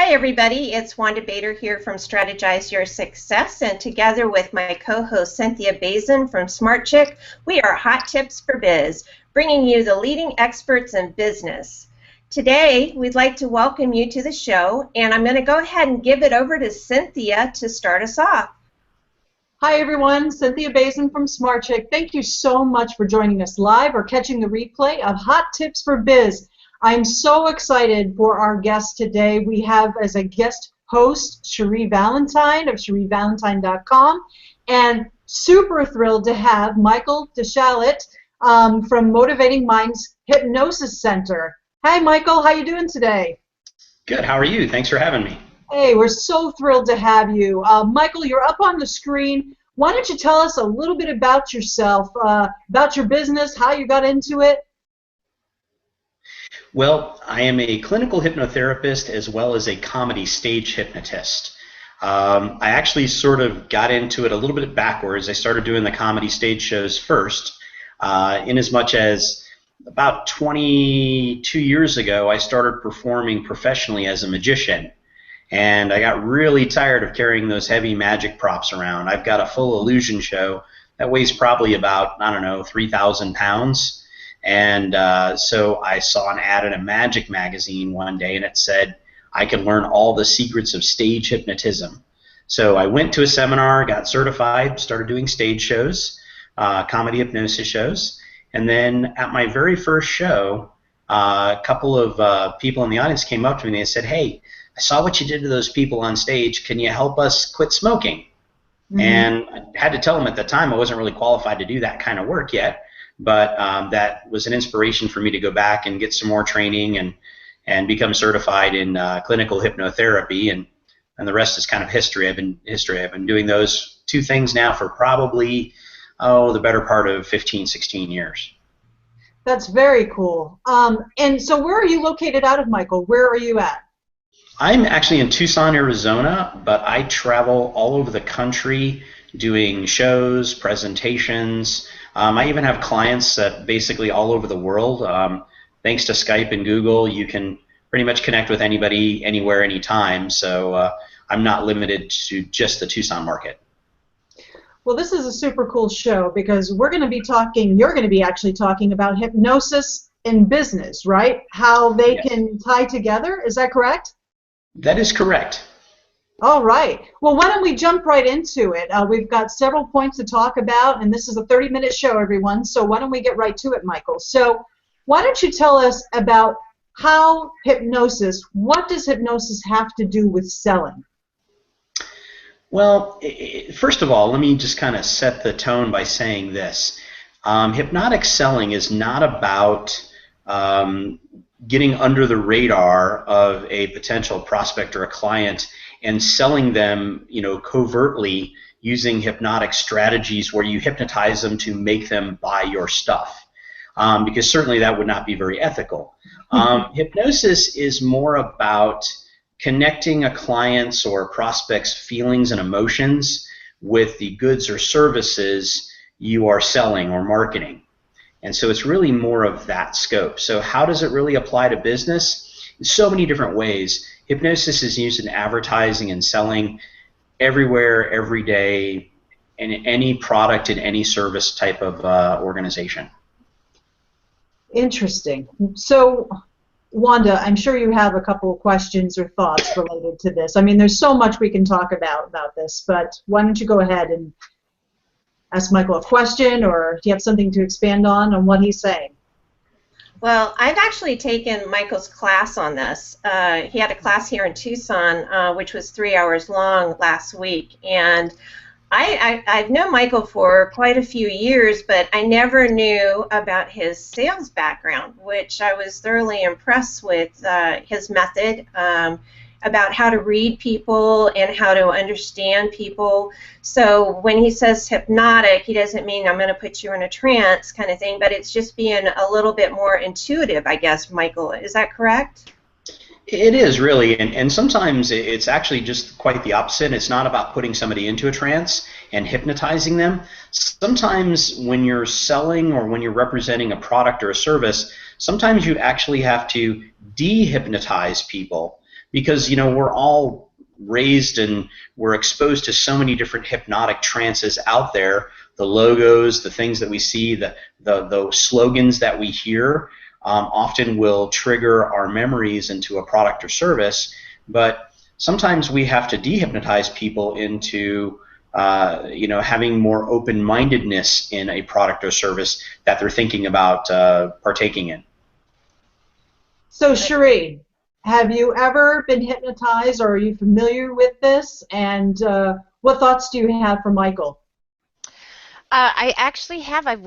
Hi everybody, it's Wanda Baader here from Strategize Your Success, and together with my co-host Cynthia Bazin from Smart Chick, we are Hot Tips for Biz, bringing you the leading experts in business. Today, we'd like to welcome you to the show, and I'm going to go ahead and give it over to Cynthia to start us off. Hi everyone, Cynthia Bazin from Smart Chick. Thank you so much for joining us live or catching the replay of Hot Tips for Biz. I'm so excited for our guest today. We have as a guest host Cherie Valentine of CherieValentine.com, and super thrilled to have Michael DeShalit from Motivating Minds Hypnosis Center. Hi Michael, how you doing today? Good, how are you? Thanks for having me. Hey, we're so thrilled to have you. Michael, you're up on the screen. Why don't you tell us a little bit about yourself, about your business, how you got into it? Well, I am a clinical hypnotherapist as well as a comedy stage hypnotist. I actually sort of got into it a little bit backwards. I started doing the comedy stage shows first, in as much as about 22 years ago I started performing professionally as a magician. And I got really tired of carrying those heavy magic props around. I've got a full illusion show that weighs probably about, 3,000 pounds. And so I saw an ad in a magic magazine one day, and it said I could learn all the secrets of stage hypnotism. So I went to a seminar, got certified, started doing stage shows, comedy hypnosis shows. And then at my very first show, a couple of people in the audience came up to me and they said, "Hey, I saw what you did to those people on stage. Can you help us quit smoking?" Mm-hmm. And I had to tell them at the time I wasn't really qualified to do that kind of work yet. But that was an inspiration for me to go back and get some more training and become certified in clinical hypnotherapy, and the rest is kind of history. I've been doing those two things now for probably the better part of 15, 16 years. That's very cool. And so where are you located out of, Michael? Where are you at? I'm actually in Tucson, Arizona, but I travel all over the country doing shows, presentations. I even have clients that basically all over the world. Thanks to Skype and Google, you can pretty much connect with anybody, anywhere, anytime. So I'm not limited to just the Tucson market. Well, this is a super cool show because you're going to be actually talking about hypnosis in business, right? How they Yes. can tie together. Is that correct? That is correct. All right. Well, why don't we jump right into it? We've got several points to talk about, and this is a 30-minute show, everyone, so why don't we get right to it, Michael? So why don't you tell us about what does hypnosis have to do with selling? Well, first of all, let me just kind of set the tone by saying this. Hypnotic selling is not about getting under the radar of a potential prospect or a client and selling them, covertly using hypnotic strategies where you hypnotize them to make them buy your stuff, because certainly that would not be very ethical. Hypnosis is more about connecting a client's or prospect's feelings and emotions with the goods or services you are selling or marketing. And so it's really more of that scope. So how does it really apply to business? In so many different ways. Hypnosis is used in advertising and selling everywhere, every day, in any product, in any service type of organization. Interesting. So, Wanda, I'm sure you have a couple of questions or thoughts related to this. I mean, there's so much we can talk about this, but why don't you go ahead and ask Michael a question, or do you have something to expand on what he's saying? Well, I've actually taken Michael's class on this. He had a class here in Tucson, which was 3 hours long last week, and I've known Michael for quite a few years, but I never knew about his sales background, which I was thoroughly impressed with his method about how to read people and how to understand people. So when he says hypnotic, he doesn't mean I'm going to put you in a trance kind of thing, but it's just being a little bit more intuitive, I guess, Michael. Is that correct? It is really, and sometimes it's actually just quite the opposite. It's not about putting somebody into a trance and hypnotizing them. Sometimes when you're selling or when you're representing a product or a service, sometimes you actually have to de-hypnotize people because we're all raised and we're exposed to so many different hypnotic trances out there. The logos, the things that we see, the slogans that we hear often will trigger our memories into a product or service, but sometimes we have to dehypnotize people into having more open-mindedness in a product or service that they're thinking about partaking in. So, Cherie, have you ever been hypnotized, or are you familiar with this? And what thoughts do you have for Michael? I actually have. I've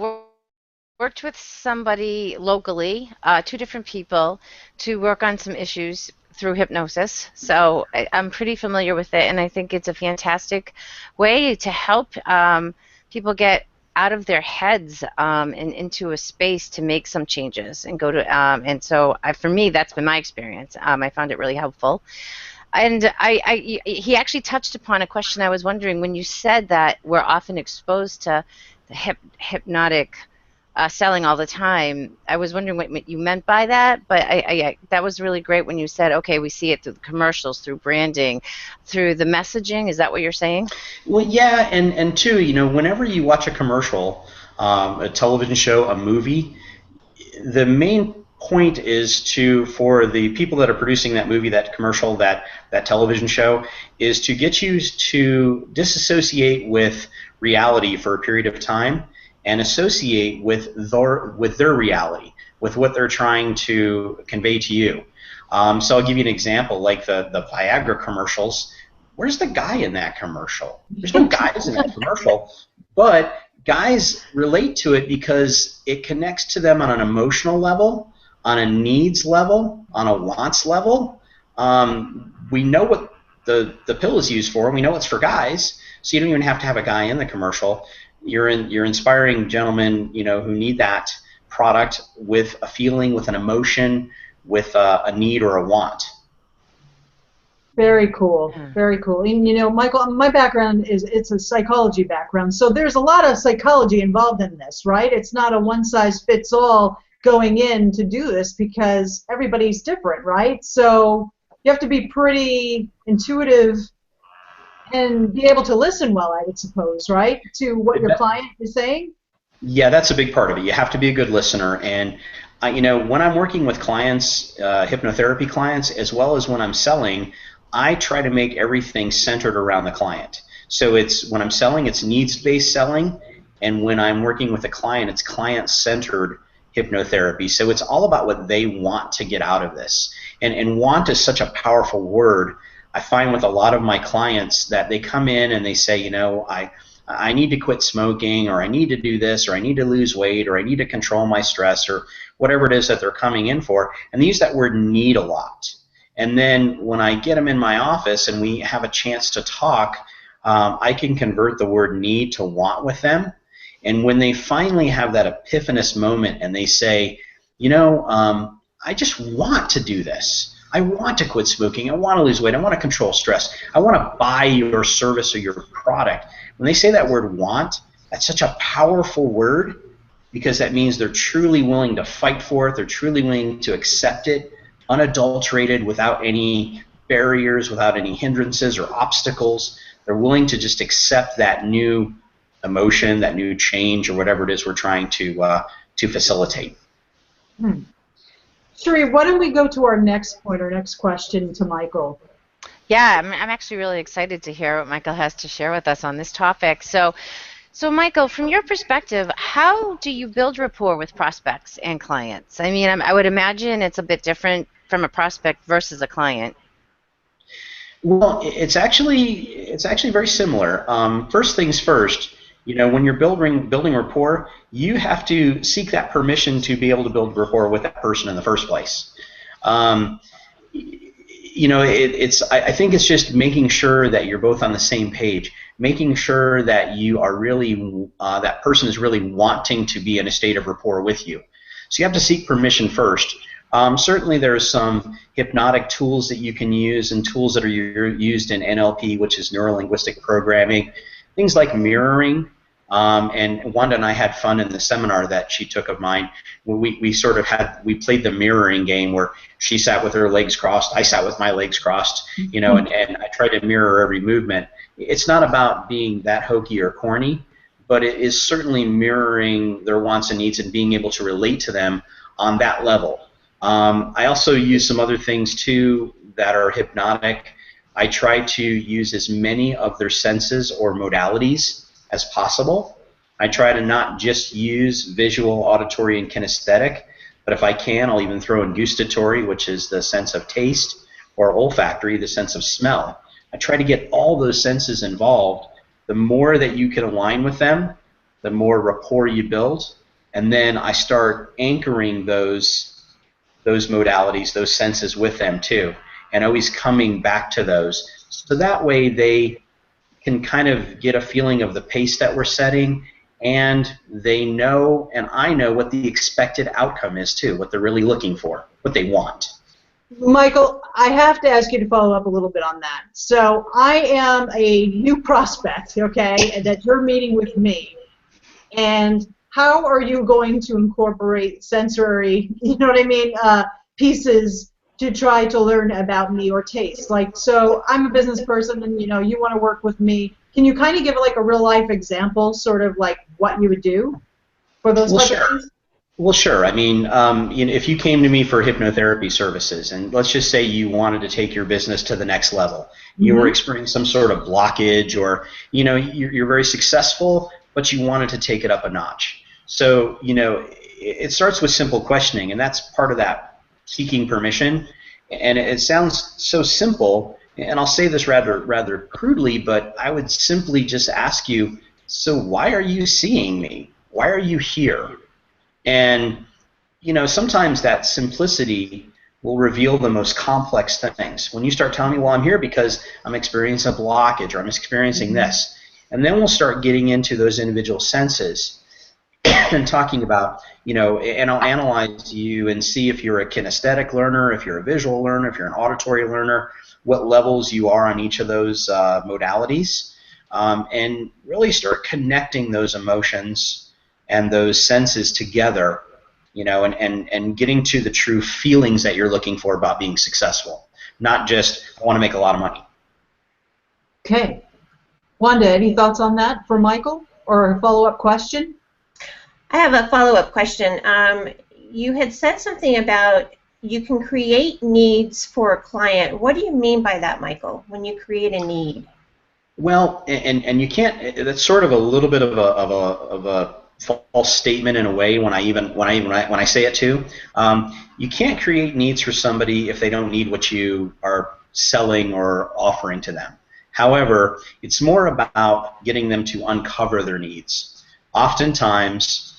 worked with somebody locally, 2 different people, to work on some issues through hypnosis. So I'm pretty familiar with it, and I think it's a fantastic way to help people get out of their heads and into a space to make some changes and go to. And so for me, that's been my experience. I found it really helpful. And he actually touched upon a question I was wondering when you said that we're often exposed to the hypnotic selling all the time. I was wondering what you meant by that, but that was really great when you said, okay, we see it through the commercials, through branding, through the messaging. Is that what you're saying? Well, yeah, and too, whenever you watch a commercial, a television show, a movie, the main point is for the people that are producing that movie, that commercial, that television show, is to get you to disassociate with reality for a period of time and associate with their reality, with what they're trying to convey to you. So I'll give you an example, like the Viagra commercials. Where's the guy in that commercial? There's no guys in that commercial, but guys relate to it because it connects to them on an emotional level, on a needs level, on a wants level. We know what the pill is used for, and we know it's for guys, so you don't even have to have a guy in the commercial. You're inspiring gentlemen, who need that product with a feeling, with an emotion, with a need or a want. Very cool, very cool. And Michael, my background it's a psychology background, so there's a lot of psychology involved in this, right? It's not a one-size-fits-all going in to do this because everybody's different, right? So you have to be pretty intuitive and be able to listen well, I would suppose, right, to what your client is saying? Yeah, that's a big part of it. You have to be a good listener. And, when I'm working with clients, hypnotherapy clients, as well as when I'm selling, I try to make everything centered around the client. So when I'm selling, it's needs-based selling. And when I'm working with a client, it's client-centered hypnotherapy. So it's all about what they want to get out of this. And want is such a powerful word. I find with a lot of my clients that they come in and they say, I need to quit smoking, or I need to do this, or I need to lose weight, or I need to control my stress, or whatever it is that they're coming in for. And they use that word need a lot. And then when I get them in my office and we have a chance to talk, I can convert the word need to want with them. And when they finally have that epiphanous moment and they say, I just want to do this. I want to quit smoking. I want to lose weight. I want to control stress. I want to buy your service or your product. When they say that word want, that's such a powerful word because that means they're truly willing to fight for it. They're truly willing to accept it, unadulterated, without any barriers, without any hindrances or obstacles. They're willing to just accept that new emotion, that new change, or whatever it is we're trying to facilitate. Cherie, why don't we go to our next point, our next question to Michael? Yeah, I'm actually really excited to hear what Michael has to share with us on this topic. So Michael, from your perspective, how do you build rapport with prospects and clients? I mean, I would imagine it's a bit different from a prospect versus a client. Well, it's actually very similar. First things first, when you're building rapport, you have to seek that permission to be able to build rapport with that person in the first place. I think it's just making sure that you're both on the same page, making sure that you are really that person is really wanting to be in a state of rapport with you. So you have to seek permission first. Certainly there's some hypnotic tools that you can use and tools that are used in NLP, which is neuro-linguistic programming. Things like mirroring, And Wanda and I had fun in the seminar that she took of mine. We played the mirroring game where she sat with her legs crossed, I sat with my legs crossed, and I tried to mirror every movement. It's not about being that hokey or corny, but it is certainly mirroring their wants and needs and being able to relate to them on that level. I also use some other things too that are hypnotic. I try to use as many of their senses or modalities as possible. I try to not just use visual, auditory, and kinesthetic, but if I can, I'll even throw in gustatory, which is the sense of taste, or olfactory, the sense of smell. I try to get all those senses involved. The more that you can align with them, the more rapport you build, and then I start anchoring those modalities, those senses with them too, and always coming back to those. So that way they can kind of get a feeling of the pace that we're setting, and they know, and I know what the expected outcome is too, what they're really looking for, what they want. Michael, I have to ask you to follow up a little bit on that. So I am a new prospect, okay, that you're meeting with me. And how are you going to incorporate sensory, you know what I mean, pieces to try to learn about me or taste? Like, so I'm a business person and, you want to work with me. Can you kind of give like a real life example, sort of like what you would do for those type of things? Well, sure. I mean, if you came to me for hypnotherapy services, and let's just say you wanted to take your business to the next level, you were experiencing some sort of blockage, or you're very successful, but you wanted to take it up a notch. So it starts with simple questioning, and that's part of that seeking permission. And it sounds so simple, and I'll say this rather crudely, but I would simply just ask you, so why are you seeing me? Why are you here? And sometimes that simplicity will reveal the most complex things. When you start telling me, well, I'm here because I'm experiencing a blockage, or I'm experiencing this, and then we'll start getting into those individual senses and talking about, and I'll analyze you and see if you're a kinesthetic learner, if you're a visual learner, if you're an auditory learner, what levels you are on each of those modalities, and really start connecting those emotions and those senses together, and getting to the true feelings that you're looking for about being successful, not just, I want to make a lot of money. Okay. Wanda, any thoughts on that for Michael, or a follow-up question? I have a follow-up question. You had said something about you can create needs for a client. What do you mean by that, Michael, when you create a need? Well, and you can't. That's sort of a little bit of a false statement in a way when I say it too. You can't create needs for somebody if they don't need what you are selling or offering to them. However, it's more about getting them to uncover their needs. Oftentimes,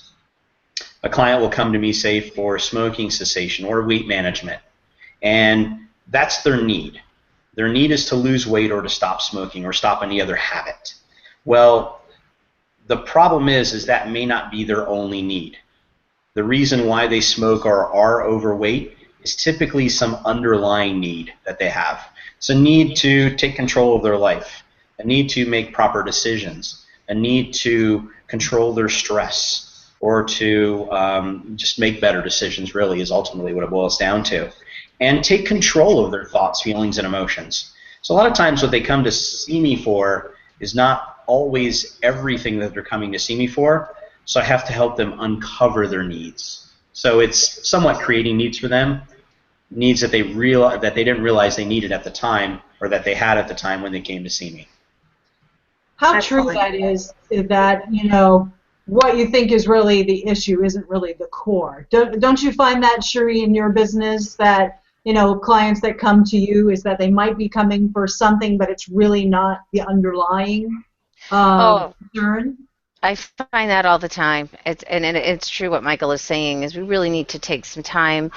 a client will come to me, say, for smoking cessation or weight management, and that's their need. Their need is to lose weight or to stop smoking or stop any other habit. Well, the problem is that may not be their only need. The reason why they smoke or are overweight is typically some underlying need that they have. It's a need to take control of their life, a need to make proper decisions, a need to control their stress, or to just make better decisions, really, is ultimately what it boils down to. And take control of their thoughts, feelings, and emotions. So a lot of times what they come to see me for is not always everything that they're coming to see me for, so I have to help them uncover their needs. So it's somewhat creating needs for them, needs that they didn't realize they needed at the time, or that they had at the time when they came to see me. How true that is that, what you think is really the issue isn't really the core. Don't you find that, Cherie, in your business, that clients that come to you is that they might be coming for something, but it's really not the underlying concern? I find that all the time. It's true what Michael is saying, is we really need to take some time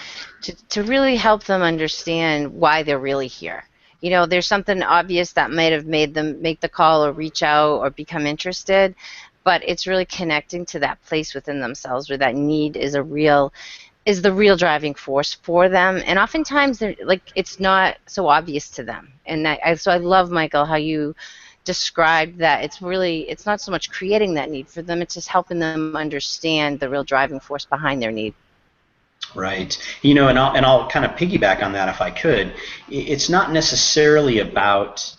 to really help them understand why they're really here. There's something obvious that might have made them make the call or reach out or become interested, but it's really connecting to that place within themselves where that need is the real driving force for them. And oftentimes it's not so obvious to them. And so I love, Michael, how you described that it's not so much creating that need for them, it's just helping them understand the real driving force behind their need. Right. And I'll kind of piggyback on that if I could. It's not necessarily about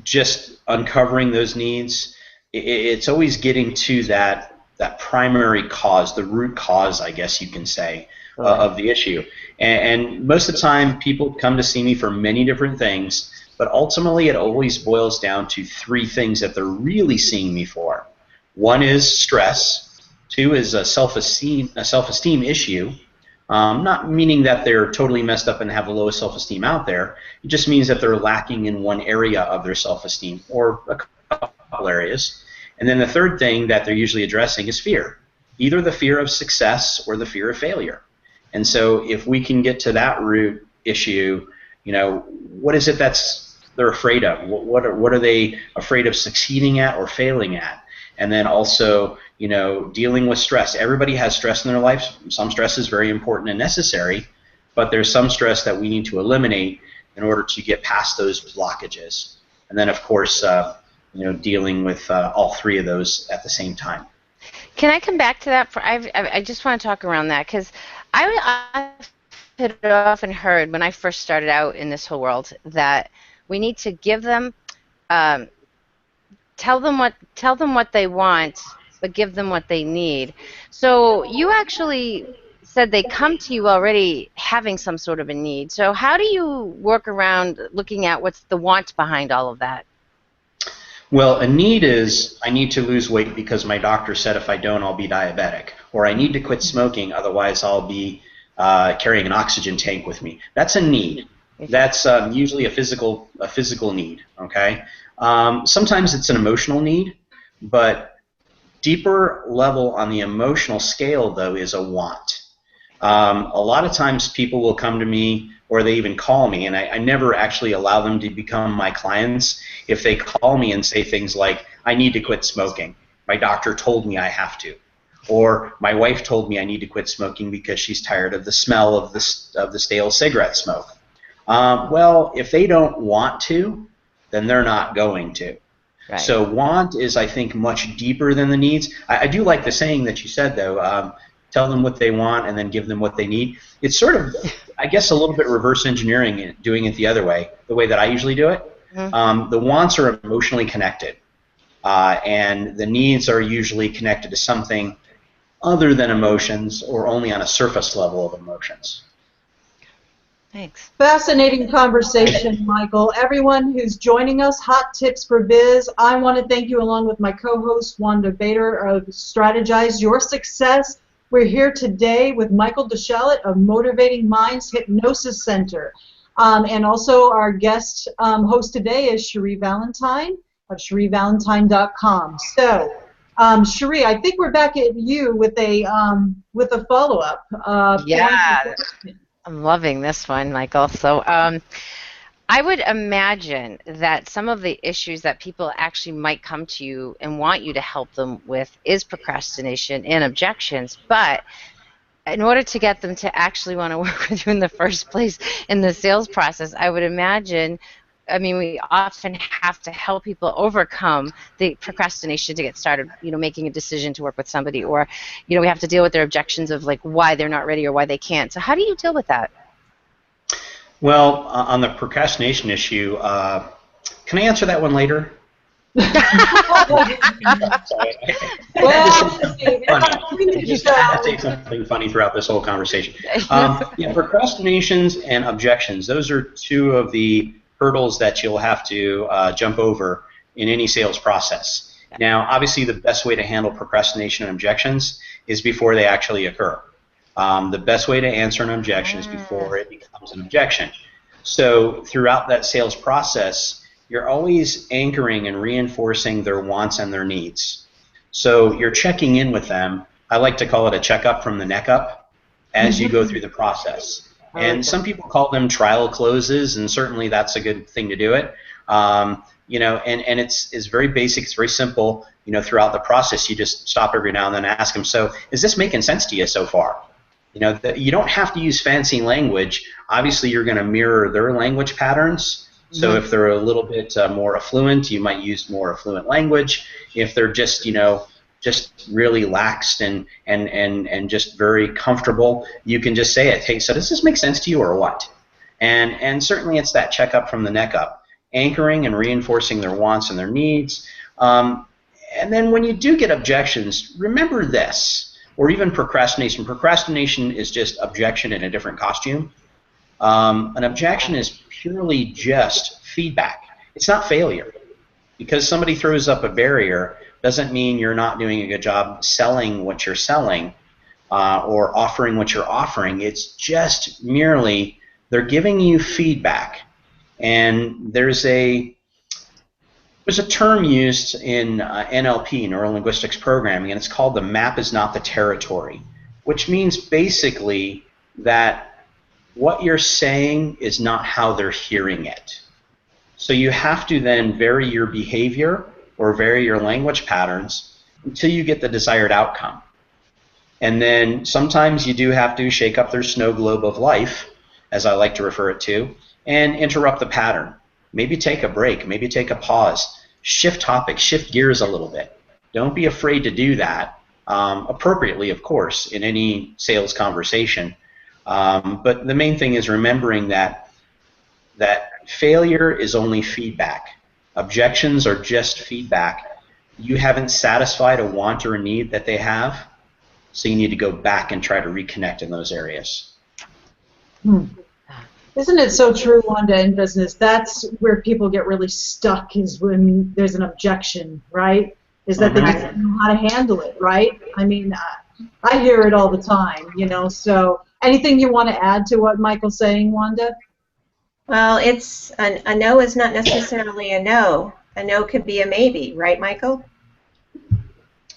just uncovering those needs. It's always getting to that primary cause, the root cause, I guess you can say, of the issue. And most of the time, people come to see me for many different things, but ultimately it always boils down to three things that they're really seeing me for. One is stress. Two is a self-esteem issue. Not meaning that they're totally messed up and have the lowest self-esteem out there. It just means that they're lacking in one area of their self-esteem, or a couple areas. And then the third thing that they're usually addressing is fear, either the fear of success or the fear of failure. And so if we can get to that root issue, what is it that's they're afraid of? What are they afraid of succeeding at or failing at? And then also, dealing with stress. Everybody has stress in their life. Some stress is very important and necessary, but there's some stress that we need to eliminate in order to get past those blockages. And then, of course, dealing with all three of those at the same time. Can I come back to that? I just want to talk around that, because I had often heard when I first started out in this whole world that we need to give them, tell them what they want, but give them what they need. So you actually said they come to you already having some sort of a need. So how do you work around looking at what's the want behind all of that? Well, a need is, I need to lose weight because my doctor said if I don't, I'll be diabetic. Or I need to quit smoking, otherwise I'll be carrying an oxygen tank with me. That's a need. That's usually a physical need, okay? Sometimes it's an emotional need, but deeper level on the emotional scale, though, is a want. A lot of times people will come to me, or they even call me, and I never actually allow them to become my clients if they call me and say things like, I need to quit smoking. My doctor told me I have to. Or my wife told me I need to quit smoking because she's tired of the smell of the stale cigarette smoke. Well, if they don't want to, then they're not going to. Right. So want is, I think, much deeper than the needs. I do like the saying that you said, though, tell them what they want and then give them what they need. It's sort of, I guess, a little bit reverse engineering it, doing it the other way, the way that I usually do it. Mm-hmm. The wants are emotionally connected, and the needs are usually connected to something other than emotions, or only on a surface level of emotions. Thanks. Fascinating conversation, Michael. Everyone who's joining us, Hot Tips for Biz, I want to thank you, along with my co-host Wanda Baader of Strategize Your Success. We're here today with Michael DeShalit of Motivating Minds Hypnosis Center. And also our guest host today is Cherie Valentine of CherieValentine.com. So, Cherie, I think we're back at you with a follow-up. Yeah. I'm loving this one, Michael. So I would imagine that some of the issues that people actually might come to you and want you to help them with is procrastination and objections. But in order to get them to actually want to work with you in the first place in the sales process, I would imagine, we often have to help people overcome the procrastination to get started, making a decision to work with somebody, or, we have to deal with their objections of like why they're not ready or why they can't. So how do you deal with that? Well, on the procrastination issue, can I answer that one later? I have to say something funny throughout this whole conversation. Procrastinations and objections, those are two of the hurdles that you'll have to jump over in any sales process. Now, obviously, the best way to handle procrastination and objections is before they actually occur. The best way to answer an objection is before it becomes an objection. So throughout that sales process, you're always anchoring and reinforcing their wants and their needs. So you're checking in with them. I like to call it a checkup from the neck up as you go through the process. And some people call them trial closes, and certainly that's a good thing to do it. And it's very basic, it's very simple. Throughout the process, you just stop every now and then and ask them, so is this making sense to you so far? You don't have to use fancy language. Obviously, you're going to mirror their language patterns. So if they're a little bit more affluent, you might use more affluent language. If they're just, just really laxed and just very comfortable, you can just say it. Hey, so does this make sense to you or what? And certainly it's that checkup from the neck up, anchoring and reinforcing their wants and their needs. And then when you do get objections, remember this, or even procrastination. Procrastination is just objection in a different costume. An objection is purely just feedback. It's not failure. Because somebody throws up a barrier doesn't mean you're not doing a good job selling what you're selling or offering what you're offering. It's just merely they're giving you feedback. And there's a term used in NLP, Neuro-Linguistics Programming, and it's called the map is not the territory, which means basically that what you're saying is not how they're hearing it. So you have to then vary your behavior or vary your language patterns until you get the desired outcome. And then sometimes you do have to shake up their snow globe of life, as I like to refer it to, and interrupt the pattern. Maybe take a break, maybe take a pause, shift topics, shift gears a little bit. Don't be afraid to do that, appropriately, of course, in any sales conversation. But the main thing is remembering that failure is only feedback. Objections are just feedback. You haven't satisfied a want or a need that they have, so you need to go back and try to reconnect in those areas. Isn't it so true, Wanda, in business? That's where people get really stuck, is when there's an objection, right? Is that they just don't know how to handle it, right? I mean, I hear it all the time, so anything you want to add to what Michael's saying, Wanda? Well, it's a no is not necessarily a no. A no could be a maybe, right, Michael?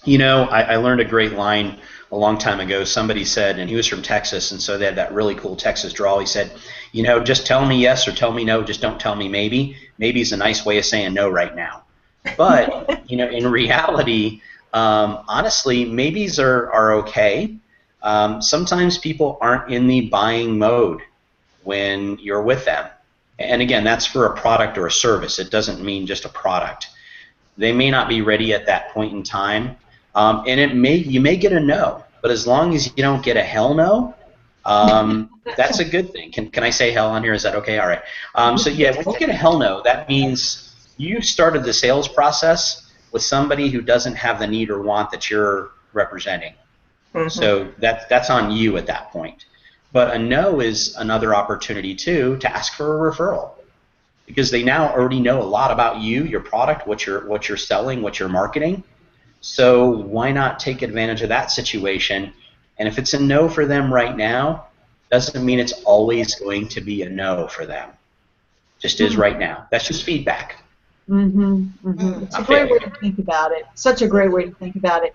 I learned a great line a long time ago. Somebody said, and he was from Texas, and so they had that really cool Texas drawl. He said, just tell me yes or tell me no, just don't tell me maybe. Maybe is a nice way of saying no right now. But, in reality, honestly, maybes are okay. Sometimes people aren't in the buying mode when you're with them. And again, that's for a product or a service. It doesn't mean just a product. They may not be ready at that point in time. And you may get a no, but as long as you don't get a hell no, that's a good thing. Can I say hell on here? Is that okay? All right. So yeah, when you get a hell no, that means you started the sales process with somebody who doesn't have the need or want that you're representing. So that's on you at that point. But a no is another opportunity too to ask for a referral, because they now already know a lot about you, your product, what you're selling, what you're marketing. So why not take advantage of that situation? And if it's a no for them right now, doesn't mean it's always going to be a no for them. Just is right now. That's just feedback. It's a great way to think about it. Such a great way to think about it.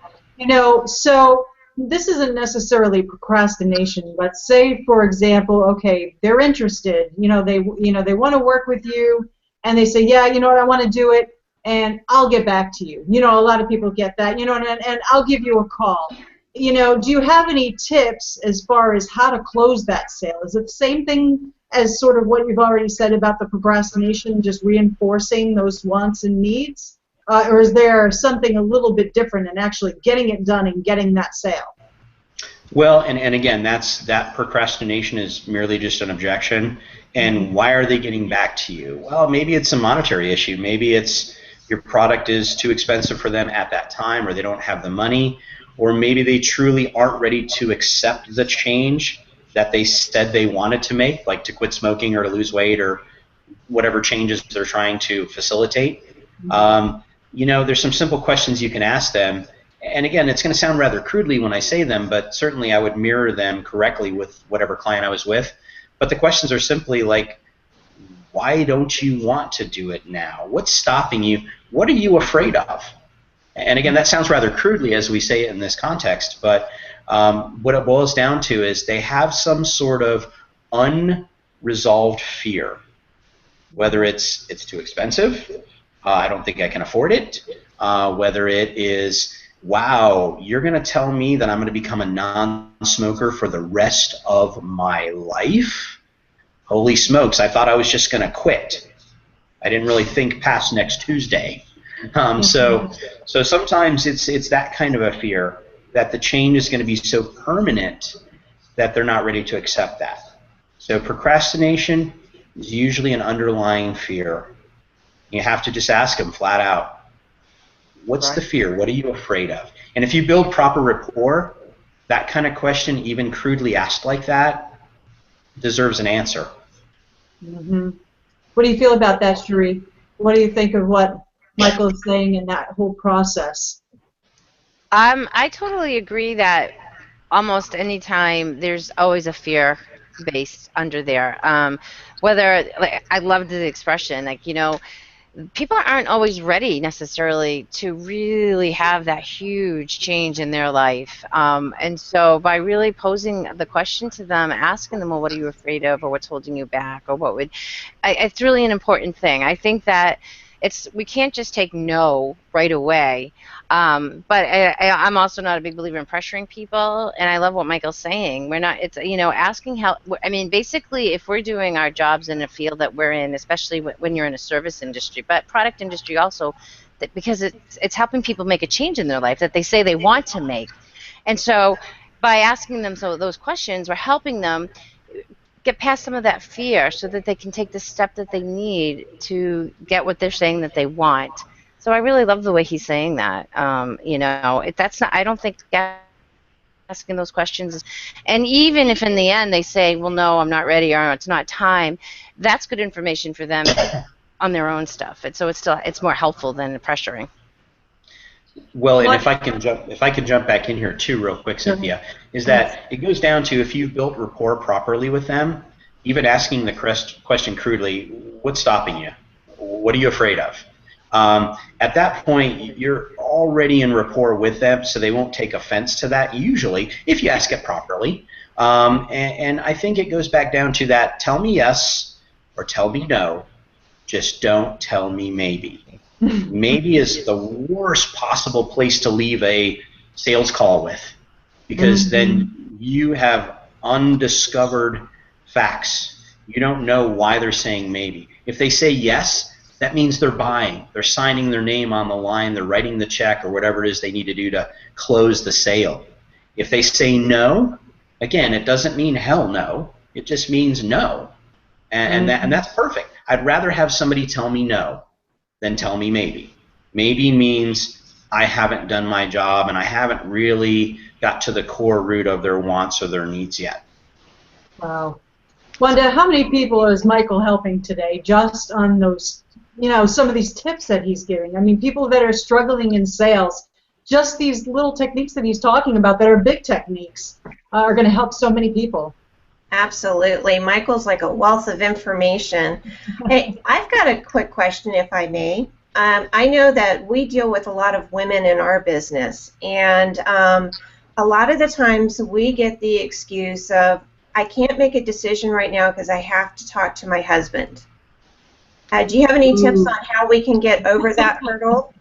So this isn't necessarily procrastination, but say, for example, okay, they're interested. They want to work with you, and they say, yeah, you know what, I want to do it, and I'll get back to you. A lot of people get that. And I'll give you a call. Do you have any tips as far as how to close that sale? Is it the same thing as sort of what you've already said about the procrastination, just reinforcing those wants and needs? Or is there something a little bit different in actually getting it done and getting that sale? Well, and again, that procrastination is merely just an objection. And why are they getting back to you? Well, maybe it's a monetary issue. Maybe it's your product is too expensive for them at that time, or they don't have the money, or maybe they truly aren't ready to accept the change that they said they wanted to make, like to quit smoking or to lose weight or whatever changes they're trying to facilitate. There's some simple questions you can ask them. And again, it's going to sound rather crudely when I say them, but certainly I would mirror them correctly with whatever client I was with. But the questions are simply like, why don't you want to do it now? What's stopping you? What are you afraid of? And again, that sounds rather crudely as we say it in this context, but what it boils down to is they have some sort of unresolved fear, whether it's too expensive, I don't think I can afford it, whether it is, wow, you're going to tell me that I'm going to become a non-smoker for the rest of my life? Holy smokes, I thought I was just going to quit. I didn't really think past next Tuesday. So sometimes it's that kind of a fear that the change is going to be so permanent that they're not ready to accept that. So procrastination is usually an underlying fear. You have to just ask them flat out, what's the fear? What are you afraid of? And if you build proper rapport, that kind of question, even crudely asked like that, deserves an answer. Mm-hmm. What do you feel about that, Cherie? What do you think of what Michael is saying in that whole process? I totally agree that almost any time there's always a fear based under there. Whether, like, I love the expression, like, people aren't always ready necessarily to really have that huge change in their life. And so by really posing the question to them, asking them, well, what are you afraid of, or what's holding you back, or it's really an important thing. I think that we can't just take no right away. But I'm also not a big believer in pressuring people, and I love what Michael's saying. We're not, it's, asking how, I mean, basically, if we're doing our jobs in a field that we're in, especially when you're in a service industry, but product industry also, because it's helping people make a change in their life that they say they want to make. And so by asking them those questions, we're helping them get past some of that fear so that they can take the step that they need to get what they're saying that they want. So I really love the way he's saying that. That's not. I don't think asking those questions, and even if in the end they say, "Well, no, I'm not ready," or "It's not time," that's good information for them on their own stuff. And so it's more helpful than pressuring. Well, and if I can jump back in here too, real quick, Cynthia, is that it goes down to if you've built rapport properly with them, even asking the question crudely, what's stopping you? What are you afraid of? At that point, you're already in rapport with them, so they won't take offense to that, usually, if you ask it properly. And I think it goes back down to that, tell me yes or tell me no, just don't tell me maybe. Maybe is the worst possible place to leave a sales call with, because then you have undiscovered facts. You don't know why they're saying maybe. If they say yes, that means they're buying. They're signing their name on the line. They're writing the check or whatever it is they need to do to close the sale. If they say no, again, it doesn't mean hell no. It just means no. And that's perfect. I'd rather have somebody tell me no than tell me maybe. Maybe means I haven't done my job and I haven't really got to the core root of their wants or their needs yet. Wow. Wanda, how many people is Michael helping today just on those, some of these tips that he's giving? I mean, people that are struggling in sales, just these little techniques that he's talking about that are big techniques are going to help so many people. Absolutely. Michael's like a wealth of information. Hey, I've got a quick question, if I may. I know that we deal with a lot of women in our business, and a lot of the times we get the excuse of, I can't make a decision right now because I have to talk to my husband. Do you have any tips on how we can get over that hurdle?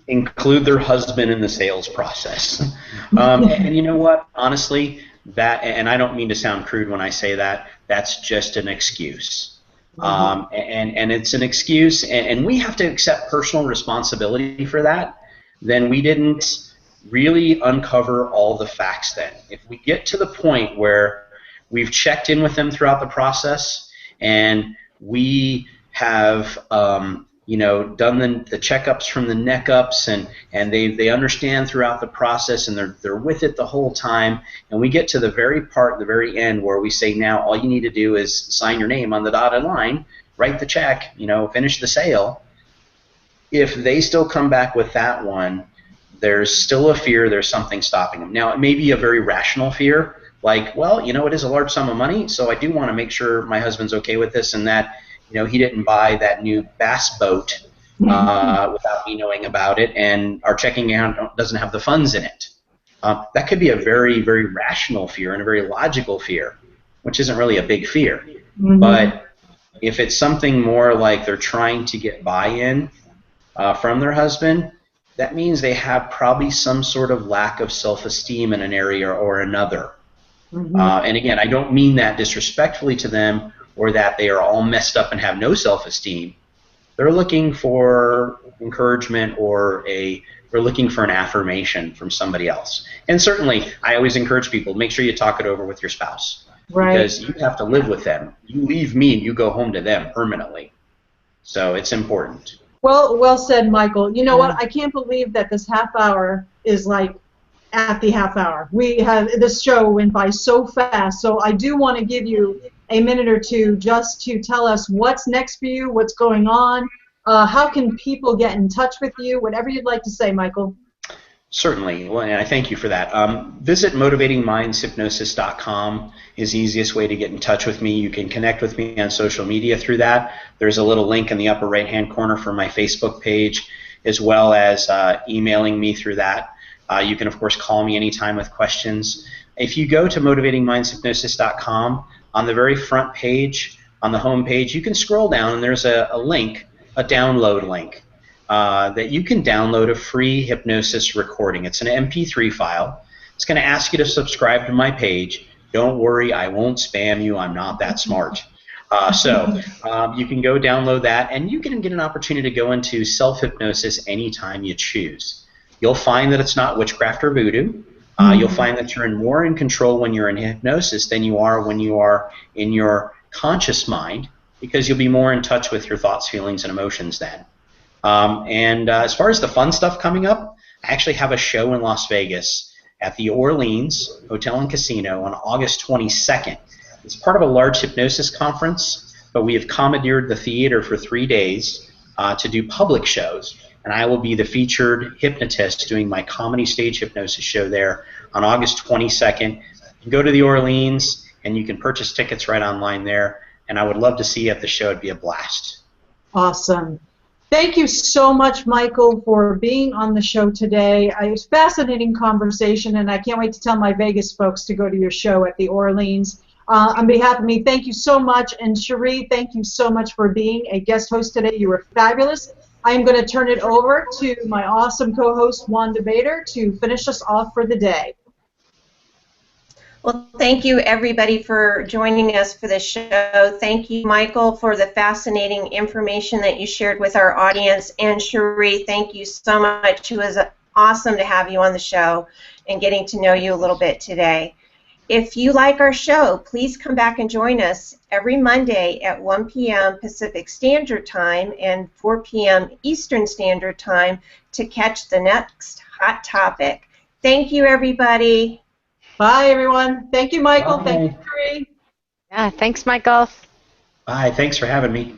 Include their husband in the sales process. And you know what? Honestly, that, and I don't mean to sound crude when I say that, that's just an excuse. And it's an excuse, and we have to accept personal responsibility for that. Then we didn't really uncover all the facts then. If we get to the point where we've checked in with them throughout the process and we have done the checkups from the neck ups, and they understand throughout the process, and they're with it the whole time, and we get to the very end where we say, now all you need to do is sign your name on the dotted line, write the check, finish the sale. If they still come back with that one, there's still a fear, there's something stopping them. Now, it may be a very rational fear, like, well, it is a large sum of money, so I do want to make sure my husband's okay with this, and that he didn't buy that new bass boat without me knowing about it, and our checking account doesn't have the funds in it. That could be a very, very rational fear and a very logical fear, which isn't really a big fear. But if it's something more like they're trying to get buy-in from their husband, that means they have probably some sort of lack of self-esteem in an area or another. And again, I don't mean that disrespectfully to them or that they are all messed up and have no self-esteem. They're looking for encouragement or they're looking for an affirmation from somebody else. And certainly, I always encourage people, make sure you talk it over with your spouse. Right. Because you have to live with them. You leave me and you go home to them permanently. So it's important. Well said, Michael. You know what? I can't believe that this half hour is like at the half hour. This show went by so fast. So I do want to give you a minute or two just to tell us what's next for you, what's going on, how can people get in touch with you, whatever you'd like to say, Michael. Certainly, well, and I thank you for that. Visit motivatingmindshypnosis.com is the easiest way to get in touch with me. You can connect with me on social media through that. There's a little link in the upper right-hand corner for my Facebook page, as well as emailing me through that. You can, of course, call me anytime with questions. If you go to motivatingmindshypnosis.com, on the very front page, on the home page, you can scroll down and there's a link, a download link. That you can download a free hypnosis recording. It's an MP3 file. It's going to ask you to subscribe to my page. Don't worry, I won't spam you. I'm not that smart. So you can go download that, and you can get an opportunity to go into self-hypnosis anytime you choose. You'll find that it's not witchcraft or voodoo. You'll find that you're more in control when you're in hypnosis than you are when you are in your conscious mind, because you'll be more in touch with your thoughts, feelings, and emotions then. As far as the fun stuff coming up, I actually have a show in Las Vegas at the Orleans Hotel and Casino on August 22nd. It's part of a large hypnosis conference, but we have commandeered the theater for 3 days to do public shows, and I will be the featured hypnotist doing my comedy stage hypnosis show there on August 22nd. You can go to the Orleans, and you can purchase tickets right online there, and I would love to see you at the show. It'd be a blast. Awesome. Thank you so much, Michael, for being on the show today. It was a fascinating conversation, and I can't wait to tell my Vegas folks to go to your show at the Orleans. On behalf of me, thank you so much. And Cherie, thank you so much for being a guest host today. You were fabulous. I am going to turn it over to my awesome co-host, Wanda Baader, to finish us off for the day. Well, thank you, everybody, for joining us for this show. Thank you, Michael, for the fascinating information that you shared with our audience. And Cherie, thank you so much. It was awesome to have you on the show and getting to know you a little bit today. If you like our show, please come back and join us every Monday at 1 p.m. Pacific Standard Time and 4 p.m. Eastern Standard Time to catch the next hot topic. Thank you, everybody. Bye, everyone. Thank you, Michael. Bye. Thank you, Cherie. Yeah, thanks, Michael. Bye. Thanks for having me.